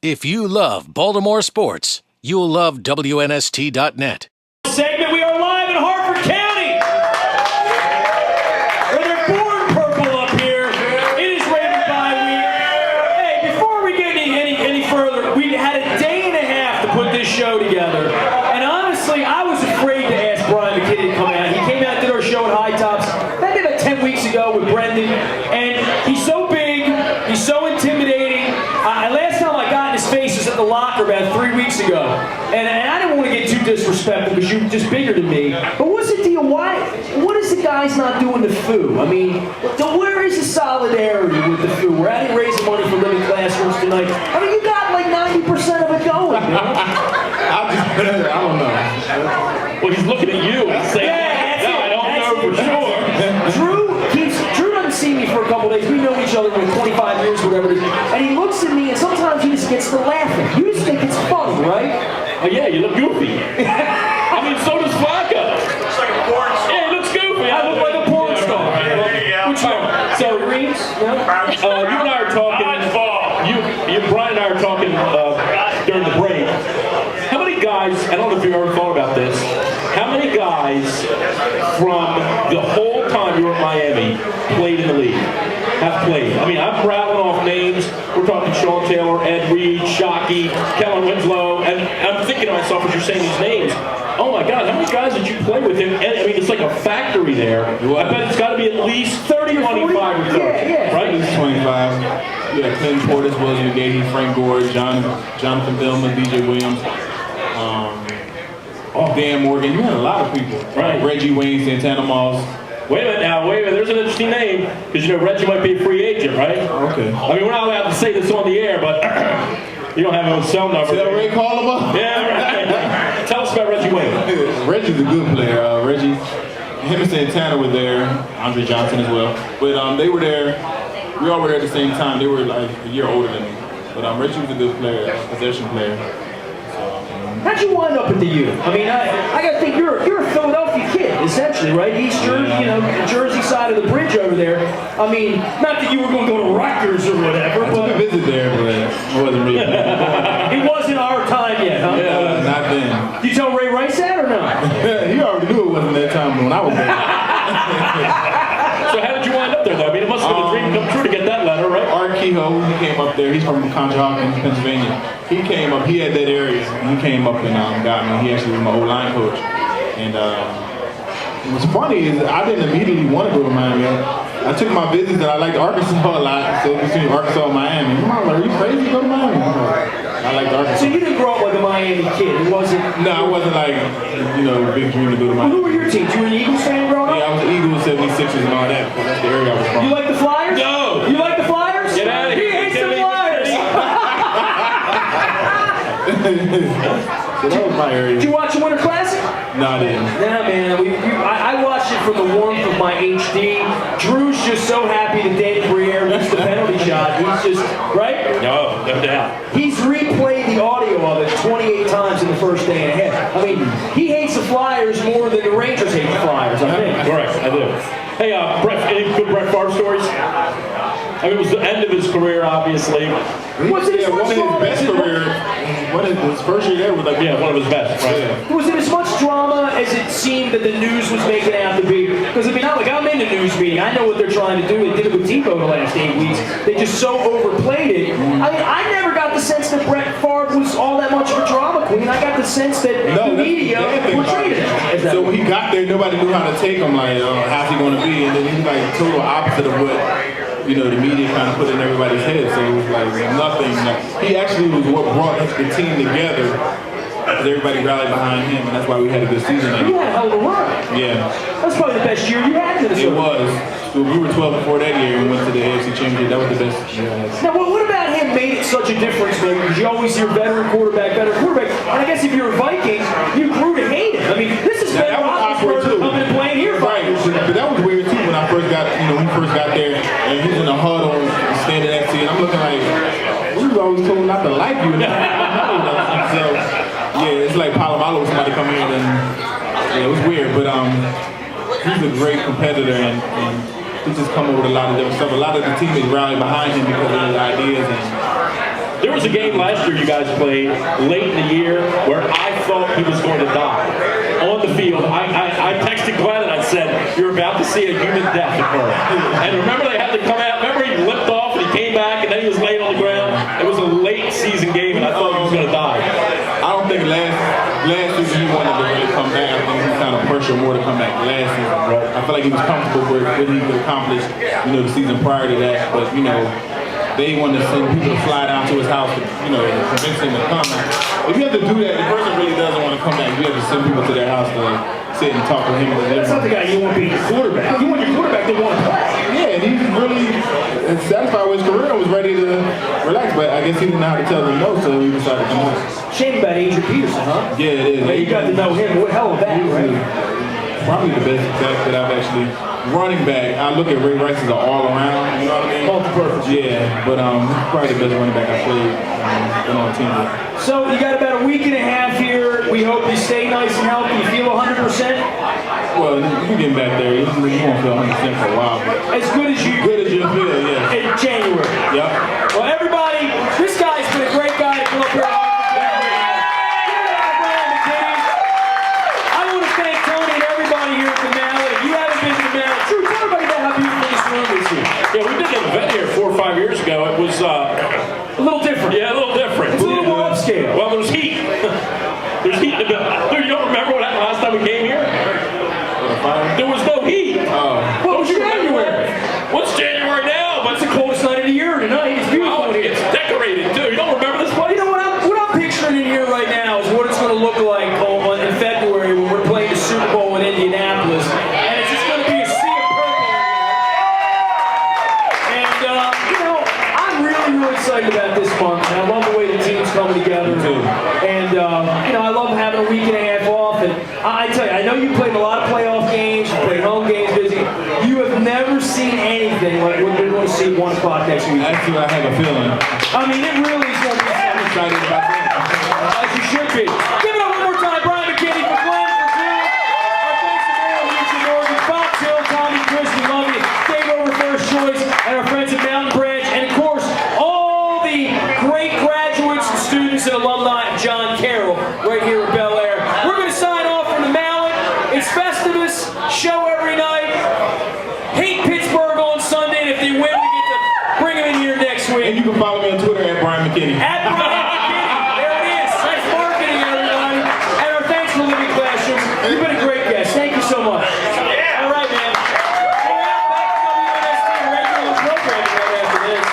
If you love Baltimore sports, you'll love WNST.net. Segment, we are live in Harford County, where they're born purple up here. It is Raven bye week. Hey, before we get any further, we had a day and a half to put this show together. And honestly, I was afraid to ask Brian McKinnie to come out. He came out and did our show at High Tops, maybe about 10 weeks ago with Brendan. And he's so big, he's so intimidating. Last time I got in his face was at the locker about 3 weeks ago. And I didn't want to get too disrespectful because you're just bigger than me. But what's the deal? What is the guys not doing the foo? I mean, where is the solidarity with the foo? We're out here raising money for living classrooms tonight. I mean, you got like 90% of it going, man. I don't know. Well, he's looking at you and saying, I don't know for sure. Drew doesn't see me for a couple days. We know each other for 25 years, whatever it is. And he looks at me, and sometimes he just gets to laughing. You just think it's funny, right? Oh, yeah, you look goofy. I mean, so does Flacco. Looks like a porn star. Yeah, he looks goofy. I look like a porn star. Which one? So, Reeves, you and I are talking. Brian and I are talking during the break. How many guys, I don't know if you've ever thought about this, how many guys from the whole time you were at Miami played in the league? Have played. I mean, I'm rattling off names. We're talking Sean Taylor, Ed Reed, Shockey, Kellen Winslow, and I'm thinking to myself as you're saying these names, oh my God, how many guys did you play with him? And, I mean, it's like a factory there. I bet it's got to be at least 30 or 25 or 30, right? At least 25. Yeah, Clinton Portis, William Gady, Frank Gore, Jonathan Billman, DJ Williams, Dan Morgan. You had a lot of people. Right. Reggie Wayne, Santana Moss. Wait a minute, there's an interesting name, because you know Reggie might be a free agent, right? Okay. I mean, we're not allowed to say this on the air, but you don't have his cell number. Tell Ray call him up? Yeah, right. Tell us about Reggie Wayne. Reggie's a good player. Reggie, him and Santana were there, Andre Johnson as well. But they were there, we all were there at the same time. They were like a year older than me. But Reggie was a good player, a possession player. How'd you wind up at the U? I mean, I gotta think you're a Philadelphia kid, essentially, right? East Jersey, Jersey side of the bridge over there. I mean, not that you were going to go to Rutgers or whatever. I took a visit there, but it wasn't really. It wasn't our time yet, huh? Yeah, not then. Did you tell Ray Rice that or not? He already knew it wasn't that time when I was there. So how did you wind up there, though? I mean, it must have been a dream come true to get that letter, right? Art Kehoe, he came up there. He's from Conshohocken, Pennsylvania. He came up. He had that area. He came up and got me. He actually was my old line coach. And what's funny is I didn't immediately want to go to Miami. I took my visits and I liked Arkansas a lot. So between Arkansas and Miami, my mom was like, "Are you crazy to go to Miami?" I liked Arkansas. So you didn't grow up like a Miami kid. It wasn't. No, I wasn't like a big dream to go to Miami. Who were your teams? You were an Eagles fan growing up? Yeah, I was Eagles, 76ers, and all that. Because that's the area I was from. You like the Flyers? No. You like the Flyers? Get out of here. He hates the Flyers. So that was my area. Did you watch the Winter Classic? No, I didn't. Nah, man. I watched it from the warmth of my HD. Drew's just so happy that Danny Briere missed the penalty shot. He's just, right? No doubt. He's replayed the audio of it 28 times in the first day and a half. I mean, he hates the Flyers more than the Rangers hate the Flyers, I think. Correct, I do. Hey, Brett, any good Brett Favre stories? I mean, it was the end of his career, obviously. Was it as much one of his best career. His first year there was like one of his best, right? Yeah. Was it as much drama as it seemed that the news was making it out to be? Because I mean, I'm in the news meeting. I know what they're trying to do. They did it with Tebow the last 8 weeks. They just so overplayed it. I mean, I never got the sense that Brett Favre was all that much of a drama queen. I got the sense that the media portrayed it as that. So when he got there, nobody knew how to take him. Like, how's he going to be? And then he was like total opposite of what the media kind of put in everybody's head. So it was like nothing. He actually was what brought the team together. Because everybody rallied behind him, and that's why we had a good season. You had a hell of a run. Yeah. That's probably the best year you had in Minnesota. It was. So we were 12 before that year and went to the AFC Championship. That was the best year I had. Now, what about him made it such a difference, man? Because you always hear veteran quarterback. And I guess if you're a Viking, you grew to hate it. I mean, this is Ben Roethlisberger coming and playing here. Right. But that was weird, too, when I first got, we first got there, and he was in a huddle standing next to you, and I'm looking like, we were always told not to like you. So, yeah, it's like Palomalo, somebody come in, and it was weird, but he's a great competitor, and he's just come up with a lot of different stuff. A lot of the teammates rallied behind him because of his ideas, and There was a game last year you guys played late in the year where I thought he was going to die on the field. I texted Glenn and I said, "You're about to see a human death occur." And remember they had to come out. Remember he limped off and he came back and then he was laying on the ground. It was a late season game and I thought he was going to die. I don't think last season he wanted to really come back. I think he kind of pressured more to come back last season. Right? I feel like he was comfortable with what he could accomplish, the season prior to that. But they wanted to send people to fly down to his house to, convince him to come. If you have to do that, the person really doesn't want to come back. You have to send people to their house to sit and talk to him. That's not the guy you want being your quarterback. You want your quarterback to want to play. Yeah, and he was really satisfied with his career and was ready to relax. But I guess he didn't know how to tell them no, so he decided to come home. Shame about Adrian Peterson, huh? Yeah, it is. I mean, you got to know him. What hell of a back, right? Probably the best back that I've actually running back. I look at Ray Rice as an all-around, you know what I mean? Multi-purpose. Yeah, but probably the best running back I played on the team with. So you got about a week and a half here. We hope you stay nice and healthy. You feel 100%? Well, you getting back there. You won't feel 100% for a while. But As good as you feel, yeah. in January. Yep. Well, everybody, this guy's been a great guy to come up here. I want to thank Tony and everybody here at the Mallet. If you haven't been to the Mallet, Drew, tell everybody about how beautiful this room is here. Yeah, we did an event here 4 or 5 years ago. It was A little different. yeah, a little different. It's a little more upscale. Well, there's heat. There's heat in the building. Dude, you don't remember what happened last time we came here? There was no heat. What was January? What's January now? But It's the coldest night of the year tonight. It's beautiful oh, here. it's decorated too. You don't remember this place? You know what I'm picturing in here right now is what it's going to look like in February when we're playing the Super Bowl in Indianapolis, and it's just going to be a sea of purple. And I'm really excited about this month, and I love the way the team's coming together. And I love having a week and a half off. And I tell you, I know you played a lot of playoff games, you played home games, busy. You have never seen anything like what we're going to see at 1 o'clock next week. Actually, I have a feeling. I mean, it really is going to be I'm excited about that. as you should be. Give it up one more time, Brian McKinnie for Glenn, for Drew. Our thanks to Mayor Lisa Morgan, Fox Hill, Tommy, Chris, we love you. Dave over First Choice, and our friends at Mountain Branch, and of course, all the great graduates and students and alumni of John Carroll right here at Bel Air. We're going to sign off from the Mallet. It's Festivus, show every night. Hate Pittsburgh on Sunday, and if they win, we get to bring them in here next week. And you can follow me on Twitter at Brian McKinnie. At Brian McKinnie. There it is. Nice marketing, everybody. And our thanks for Living Classroom. You've been a great guest. Thank you so much. All right, man. We're out back to WNST regular programming right after this.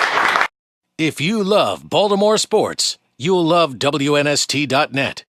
If you love Baltimore sports, you'll love WNST.net.